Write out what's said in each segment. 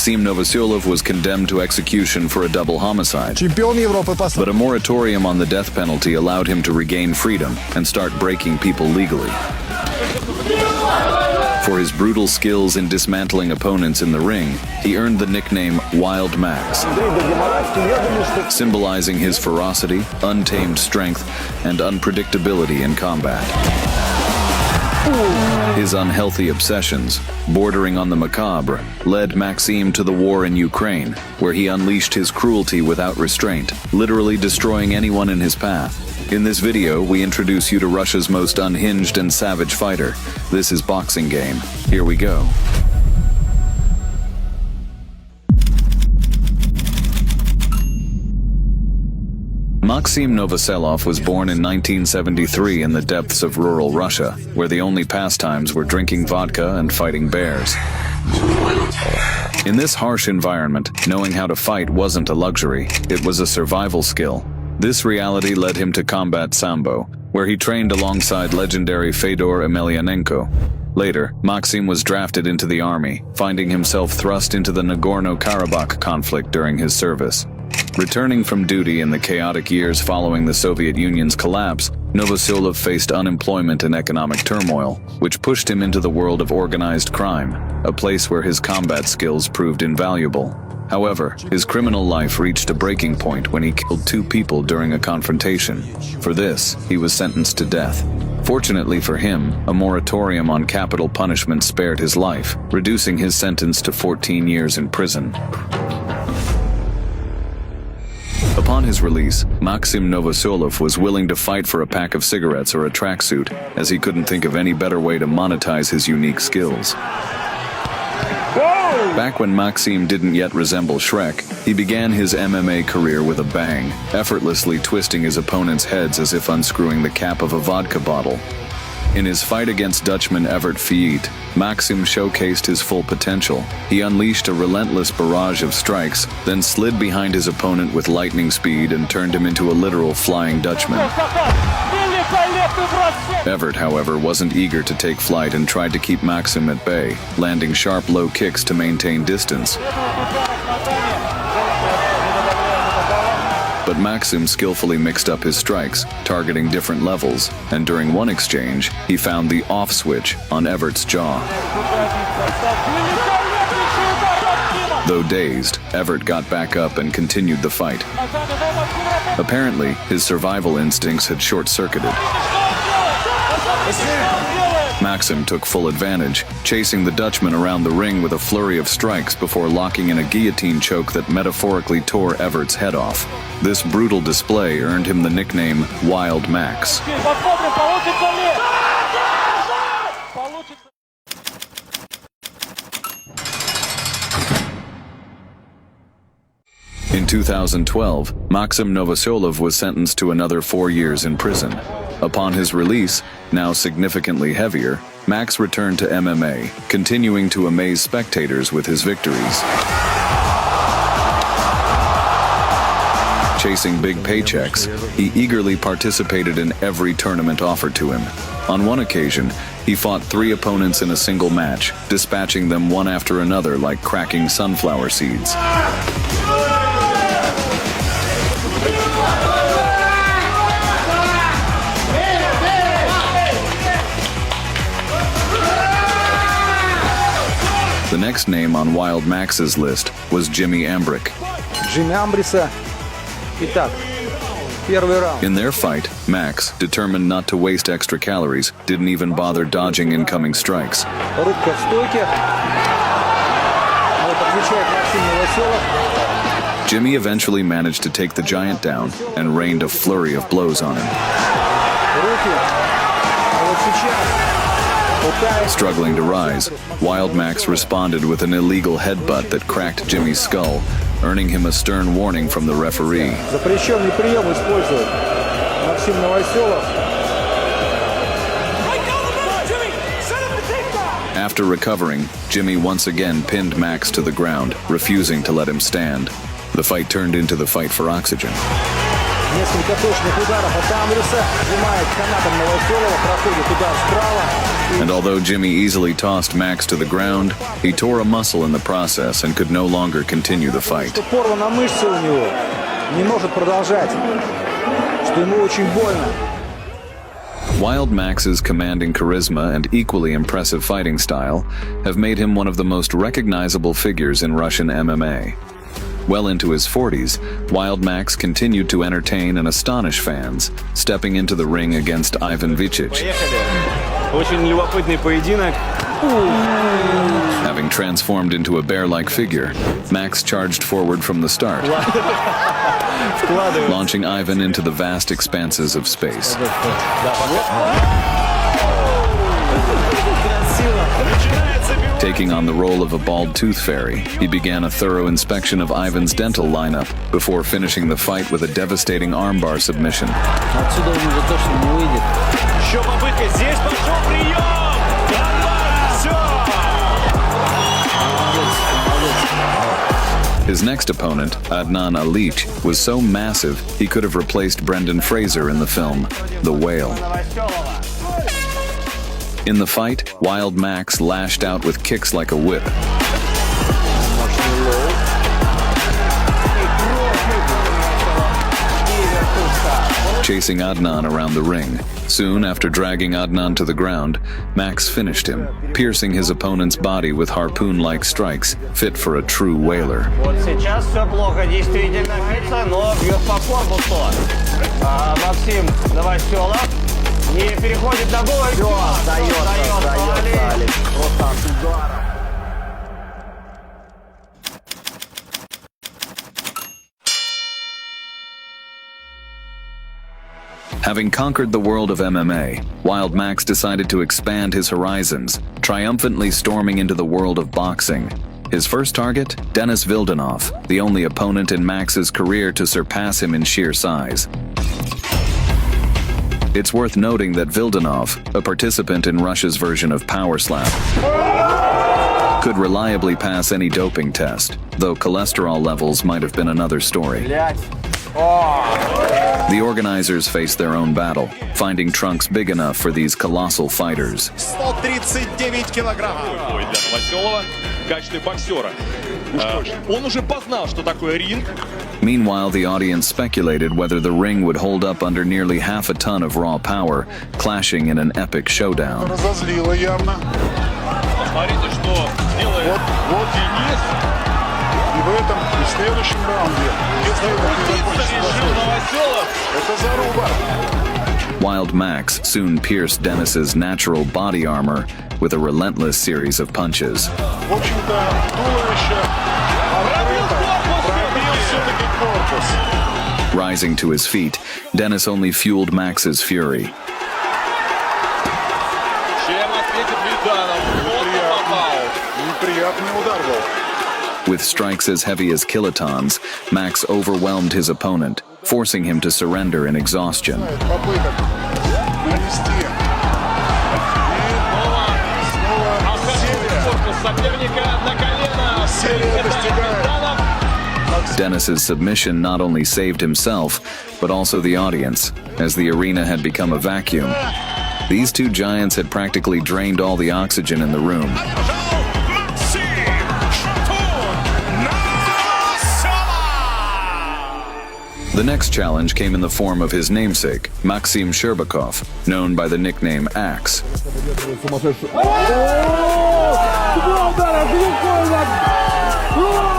Maxim Novoselov was condemned to execution for a double homicide. Чемпион Европы по But a moratorium on the death penalty allowed him to regain freedom and start breaking people legally. For his brutal skills in dismantling opponents in the ring, he earned the nickname Wild Max, symbolizing his ferocity, untamed strength, and unpredictability in combat. His unhealthy obsessions, bordering on the macabre, led Maxim to the war in Ukraine, where he unleashed his cruelty without restraint, literally destroying anyone in his path. In this video, we introduce you to Russia's most unhinged and savage fighter. This is Boxing Game. Here we go. Maxim Novoselov was born in 1973 in the depths of rural Russia, where the only pastimes were drinking vodka and fighting bears. In this harsh environment, knowing how to fight wasn't a luxury, it was a survival skill. This reality led him to combat Sambo, where he trained alongside legendary Fedor Emelianenko. Later, Maxim was drafted into the army, finding himself thrust into the Nagorno-Karabakh conflict during his service. Returning from duty in the chaotic years following the Soviet Union's collapse, Novoselov faced unemployment and economic turmoil, which pushed him into the world of organized crime, a place where his combat skills proved invaluable. However, his criminal life reached a breaking point when he killed 2 people during a confrontation. For this, he was sentenced to death. Fortunately for him, a moratorium on capital punishment spared his life, reducing his sentence to 14 years in prison. Upon his release, Maxim Novoselov was willing to fight for a pack of cigarettes or a tracksuit, as he couldn't think of any better way to monetize his unique skills. Back when Maxim didn't yet resemble Shrek, he began his MMA career with a bang, effortlessly twisting his opponents' heads as if unscrewing the cap of a vodka bottle. In his fight against Dutchman Evert Fiet, Maxim showcased his full potential. He unleashed a relentless barrage of strikes, then slid behind his opponent with lightning speed and turned him into a literal Flying Dutchman. Evert, however, wasn't eager to take flight and tried to keep Maxim at bay, landing sharp low kicks to maintain distance. But Maxim skillfully mixed up his strikes, targeting different levels, and during one exchange, he found the off switch on Evert's jaw. Though dazed, Evert got back up and continued the fight. Apparently, his survival instincts had short-circuited. Maxim took full advantage, chasing the Dutchman around the ring with a flurry of strikes before locking in a guillotine choke that metaphorically tore Evert's head off. This brutal display earned him the nickname Wild Max. In 2012, Maxim Novoselov was sentenced to another 4 years in prison. Upon his release, now significantly heavier, Max returned to MMA, continuing to amaze spectators with his victories. Chasing big paychecks, he eagerly participated in every tournament offered to him. On one occasion, he fought 3 opponents in a single match, dispatching them one after another like cracking sunflower seeds. The next name on Wild Max's list was Jimmy Ambrick. In their fight, Max, determined not to waste extra calories, didn't even bother dodging incoming strikes. Jimmy eventually managed to take the giant down and rained a flurry of blows on him. Struggling to rise, Wild Max responded with an illegal headbutt that cracked Jimmy's skull, earning him a stern warning from the referee. After recovering, Jimmy once again pinned Max to the ground, refusing to let him stand. The fight turned into the fight for oxygen. Несколько точных ударов от Андреса. Сжимает канатом Новоселова. Проходит удар справа. And although Jimmy easily tossed Max to the ground, he tore a muscle in the process and could no longer continue the fight. Что порвана мышца у него. Не может продолжать. Что ему очень больно. Wild Max's commanding charisma and equally impressive fighting style have made him one of the most recognizable figures in Russian MMA. Well into his 40s, Wild Max continued to entertain and astonish fans, stepping into the ring against Ivan Vicic. Очень любопытный поединок. Having transformed into a bear-like figure, Max charged forward from the start, launching Ivan into the vast expanses of space. Taking on the role of a bald tooth fairy, he began a thorough inspection of Ivan's dental lineup before finishing the fight with a devastating armbar submission. Отсюда он уже точно не выйдет. Еще попытка. Здесь пошел прием. Все. His next opponent, Adnan Alich, was so massive he could have replaced Brendan Fraser in the film The Whale. In the fight, Wild Max lashed out with kicks like a whip. Chasing Adnan around the ring. Soon after dragging Adnan to the ground, Max finished him, piercing his opponent's body with harpoon-like strikes, fit for a true whaler. Вот сейчас все плохо, действительно, но бьет по корпусу. Максим Новоселов не переходит на голову. Сдается, Алекс. Просто от удара. Having conquered the world of MMA, Wild Max decided to expand his horizons, triumphantly storming into the world of boxing. His first target, Denis Vildanov, the only opponent in Max's career to surpass him in sheer size. It's worth noting that Vildanov, a participant in Russia's version of Power Slap, could reliably pass any doping test, though cholesterol levels might have been another story. The organizers faced their own battle, finding trunks big enough for these colossal fighters. 139 килограммов. Бой для Новоселова в качестве боксера. Он уже познал, что такое ринг. Meanwhile, the audience speculated whether the ring would hold up under nearly half a ton of raw power, clashing in an epic showdown. Разозлило явно. Посмотрите, что делает Денис. И в этом, и в следующем раунде, если это заруба. Wild Max soon pierced Denis's natural body armor with a relentless series of punches. В общем-то, туловище пробил все-таки корпус. Rising to his feet, Denis only fueled Max's fury. Чем ответит Вильданов? Он попал. Неприятный удар был. With strikes as heavy as kilotons, Max overwhelmed his opponent, forcing him to surrender in exhaustion. Попыток нанести. И снова серия достигает. Denis's submission not only saved himself, but also the audience, as the arena had become a vacuum. These two giants had practically drained all the oxygen in the room. The next challenge came in the form of his namesake, Maxim Sherbakov, known by the nickname Axe.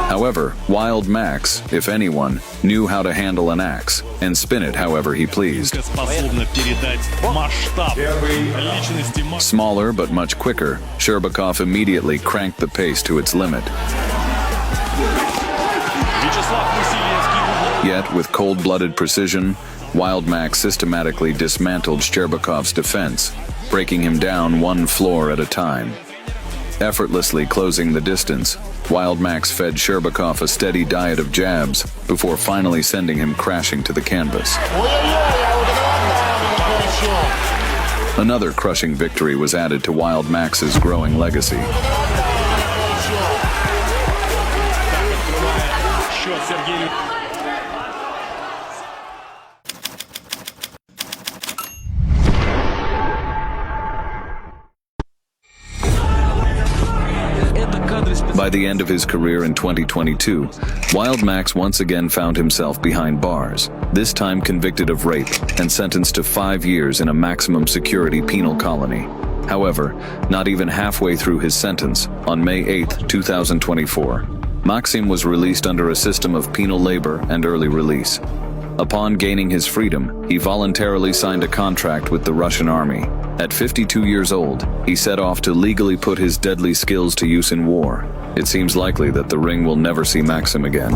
However, Wild Max, if anyone, knew how to handle an axe and spin it however he pleased. Smaller but much quicker, Sherbakov immediately cranked the pace to its limit. Yet, with cold-blooded precision, Wild Max systematically dismantled Sherbakov's defense, breaking him down one floor at a time. Effortlessly closing the distance, Wild Max fed Sherbakov a steady diet of jabs before finally sending him crashing to the canvas. Another crushing victory was added to Wild Max's growing legacy. By the end of his career in 2022, Wild Max once again found himself behind bars, this time convicted of rape and sentenced to 5 years in a maximum security penal colony. However, not even halfway through his sentence, on May 8, 2024, Maxim was released under a system of penal labor and early release. Upon gaining his freedom, he voluntarily signed a contract with the Russian army. At 52 years old, he set off to legally put his deadly skills to use in war. It seems likely that the ring will never see Maxim again.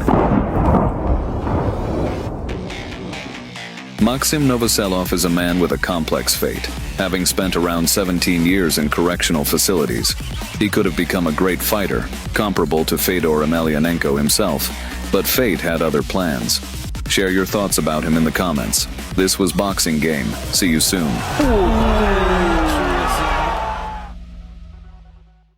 Maxim Novoselov is a man with a complex fate. Having spent around 17 years in correctional facilities, he could have become a great fighter, comparable to Fedor Emelianenko himself, but fate had other plans. Share your thoughts about him in the comments. This was Boxing Game. See you soon.